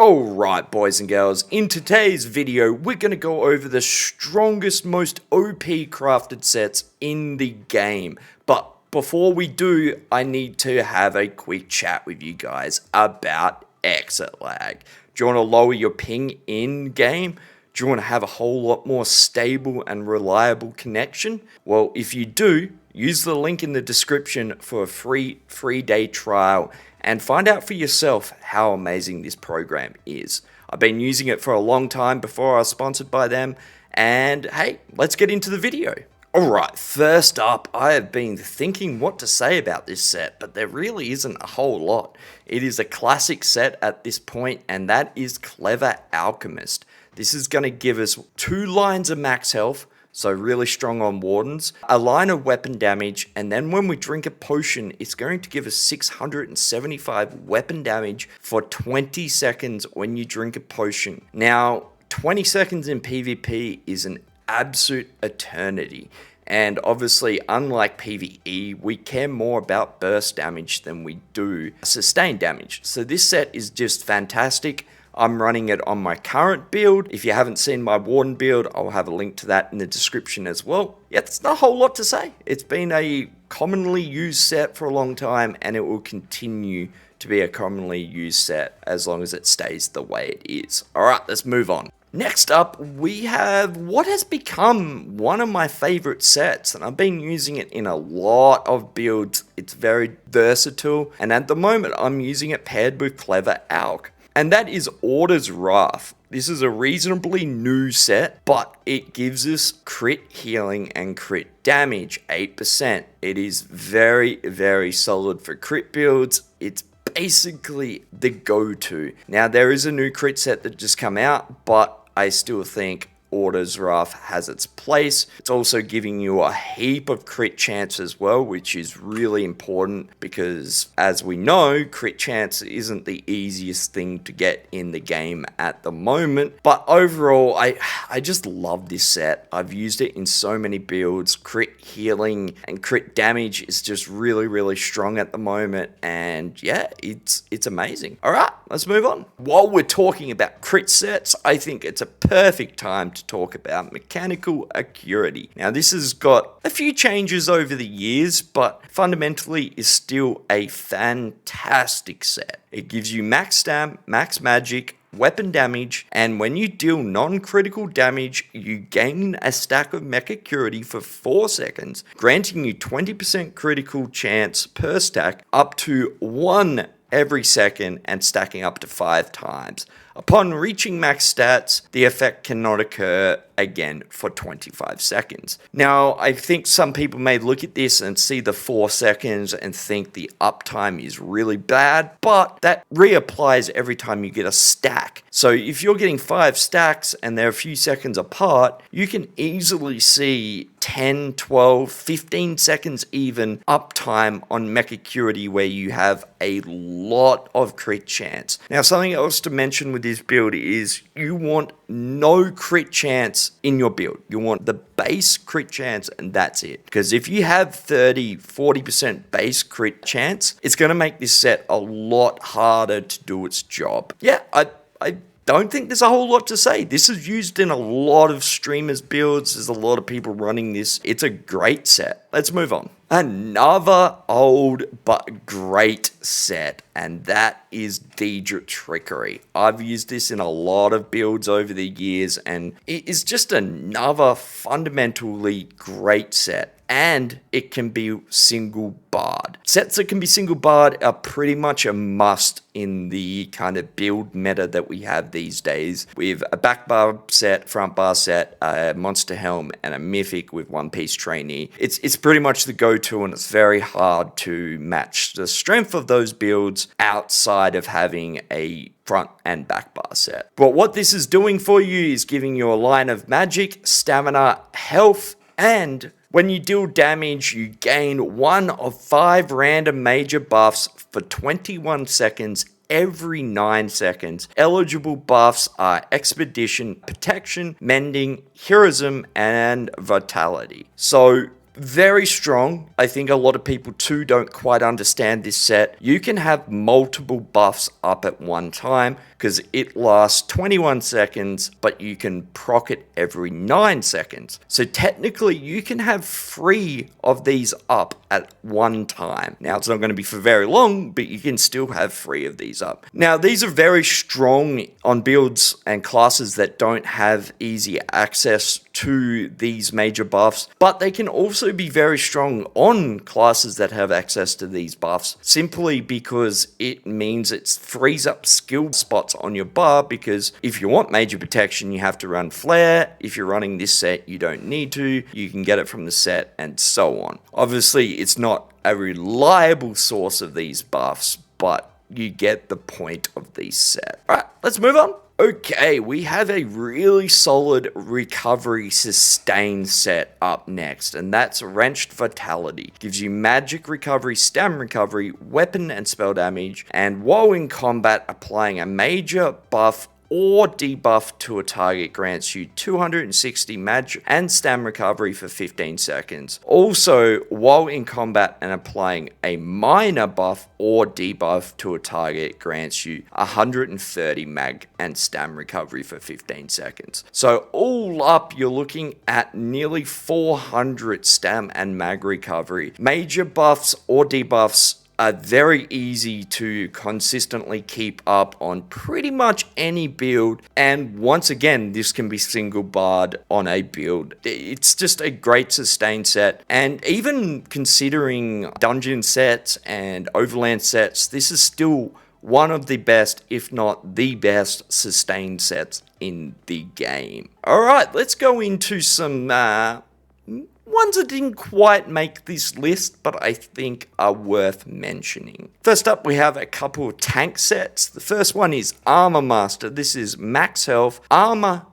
Alright boys and girls, in today's video we're going to go over the strongest, most OP crafted sets in the game. But before we do, I need to have a quick chat with you guys about exit lag. Do you want to lower your ping in game? Do you want to have a whole lot more stable and reliable connection? Well, if you do, use the link in the description for a free 3-day trial and find out for yourself how amazing this program is. I've been using it for a long time before I was sponsored by them, and hey, let's get into the video. Alright, first up, I have been thinking what to say about this set, but there really isn't a whole lot. It is a classic set at this point, and that is Clever Alchemist. This is going to give us 2 lines of max health, so really strong on wardens, a line of weapon damage, and then when we drink a potion, it's going to give us 675 weapon damage for 20 seconds when you drink a potion. Now, 20 seconds in PvP is an absolute eternity. And obviously, unlike PvE, we care more about burst damage than we do sustained damage. So this set is just fantastic. I'm running it on my current build. If you haven't seen my Warden build, I'll have a link to that in the description as well. Yeah, there's not a whole lot to say. It's been a commonly used set for a long time, and it will continue to be a commonly used set as long as it stays the way it is. Alright, let's move on. Next up, we have what has become one of my favorite sets, and I've been using it in a lot of builds. It's very versatile, and at the moment, I'm using it paired with Clever Alch. And that is Order's Wrath. This is a reasonably new set, but it gives us crit healing and crit damage, 8%. It is very, very solid for crit builds. It's basically the go-to. Now, there is a new crit set that just come out, but I still think Order's Wrath has its place. It's also giving you a heap of crit chance as well, which is really important because, as we know, crit chance isn't the easiest thing to get in the game at the moment. But overall, I just love this set. I've used it in so many builds. Crit healing and crit damage is just really, really strong at the moment. And yeah, it's amazing. All right, let's move on. While we're talking about crit sets, I think it's a perfect time to talk about Mechanical Acuity. Now, this has got a few changes over the years, but fundamentally is still a fantastic set. It gives you max stam, max magic, weapon damage, and when you deal non-critical damage, you gain a stack of Mech Acuity for 4 seconds, granting you 20% critical chance per stack, up to 1 every second, and stacking up to 5 times. Upon reaching max stats, the effect cannot occur again for 25 seconds. Now, I think some people may look at this and see the 4 seconds and think the uptime is really bad, but that reapplies every time you get a stack. So if you're getting 5 stacks and they're a few seconds apart, you can easily see 10, 12, 15 seconds even uptime on Mech Acuity where you have a lot of crit chance. Now, something else to mention with this build is you want no crit chance in your build. You want the base crit chance and that's it. Because if you have 30, 40% base crit chance, it's going to make this set a lot harder to do its job. Yeah, I don't think there's a whole lot to say. This is used in a lot of streamers' builds. There's a lot of people running this. It's a great set. Let's move on. Another old but great set, and that is Daedric Trickery. I've used this in a lot of builds over the years, and it is just another fundamentally great set. And it can be single barred. Sets that can be single barred are pretty much a must in the kind of build meta that we have these days, with a back bar set, front bar set, a monster helm, and a mythic with one piece trainee. It's pretty much the go-to, and it's very hard to match the strength of those builds outside of having a front and back bar set. But what this is doing for you is giving you a line of magic, stamina, health, and when you deal damage, you gain 1 of 5 random major buffs for 21 seconds every 9 seconds. Eligible buffs are Expedition, Protection, Mending, Heroism, and Vitality. So very strong. I think a lot of people too don't quite understand this set. You can have multiple buffs up at one time, because it lasts 21 seconds, but you can proc it every 9 seconds. So technically you can have 3 of these up at one time. Now it's not going to be for very long, but you can still have 3 of these up. Now these are very strong on builds and classes that don't have easy access to these major buffs, but they can also be very strong on classes that have access to these buffs, simply because it means it frees up skill spots on your bar, because if you want major protection, you have to run flare. If you're running this set, you don't need to. You can get it from the set and so on. Obviously, it's not a reliable source of these buffs, but you get the point of these sets. Alright, let's move on. Okay, we have a really solid recovery sustain set up next, and that's Wretched Vitality. Gives you magic recovery, stam recovery, weapon and spell damage, and while in combat, applying a major buff or debuff to a target grants you 260 magic and stam recovery for 15 seconds. Also, while in combat and applying a minor buff or debuff to a target grants you 130 mag and stam recovery for 15 seconds. So all up, you're looking at nearly 400 stam and mag recovery. Major buffs or debuffs are very easy to consistently keep up on pretty much any build, and once again, this can be single barred on a build. It's just a great sustain set, and even considering dungeon sets and overland sets, this is still one of the best, if not the best, sustain sets in the game. Alright, let's go into some ones that didn't quite make this list, but I think are worth mentioning. First up, we have a couple of tank sets. The first one is Armor Master. This is max health, armor.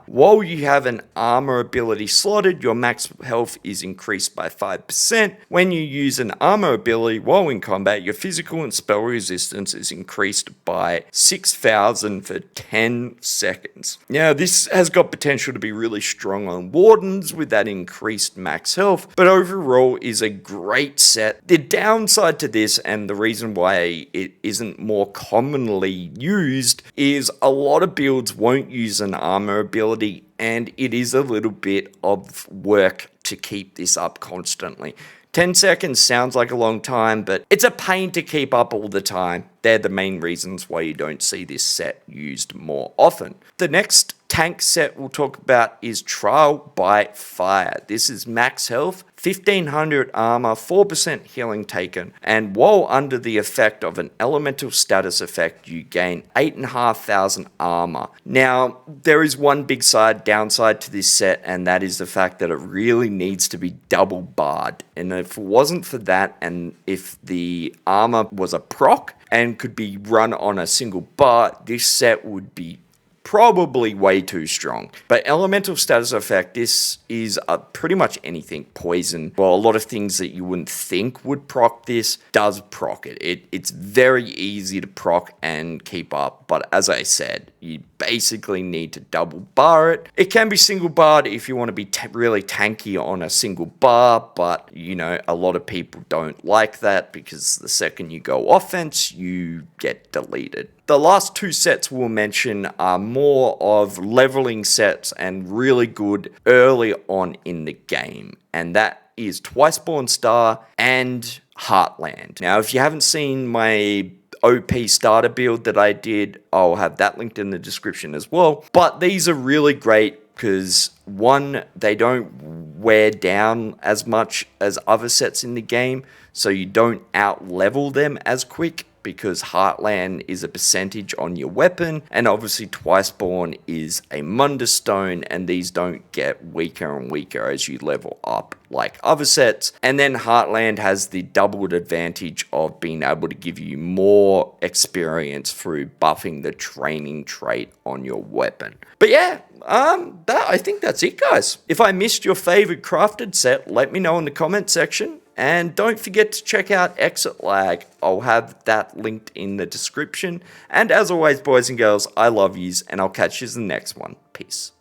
While you have an armor ability slotted, your max health is increased by 5%. When you use an armor ability while in combat, your physical and spell resistance is increased by 6,000 for 10 seconds. Now, this has got potential to be really strong on wardens with that increased max health, but overall is a great set. The downside to this, and the reason why it isn't more commonly used, is a lot of builds won't use an armor ability, and it is a little bit of work to keep this up constantly. 10 seconds sounds like a long time, but it's a pain to keep up all the time. They're the main reasons why you don't see this set used more often. The next tank set we'll talk about is Trial by Fire. This is max health, 1500 armor, 4% healing taken, and while under the effect of an elemental status effect, you gain 8,500 armor. Now, there is one big downside to this set, and that is the fact that it really needs to be double barred. And if it wasn't for that, and if the armor was a proc and could be run on a single bar, this set would be probably way too strong. But elemental status effect, this is pretty much anything. Poison, well, a lot of things that you wouldn't think would proc this, does proc it. It's very easy to proc and keep up, but as I said, you basically need to double bar it. It can be single barred if you want to be really tanky on a single bar, but you know, a lot of people don't like that because the second you go offense, you get deleted. The last two sets we'll mention are more of leveling sets and really good early on in the game, and that is Twiceborn Star and Heartland. Now, if you haven't seen my OP starter build that I did, I'll have that linked in the description as well. But these are really great because, one, they don't wear down as much as other sets in the game, so you don't out-level them as quick, because Heartland is a percentage on your weapon, and obviously Twiceborn is a Munda Stone, and these don't get weaker and weaker as you level up like other sets. And then Heartland has the doubled advantage of being able to give you more experience through buffing the training trait on your weapon. But yeah, I think that's it, guys. If I missed your favorite crafted set, let me know in the comment section. And don't forget to check out Exit Lag. I'll have that linked in the description. And as always, boys and girls, I love yous, and I'll catch yous in the next one. Peace.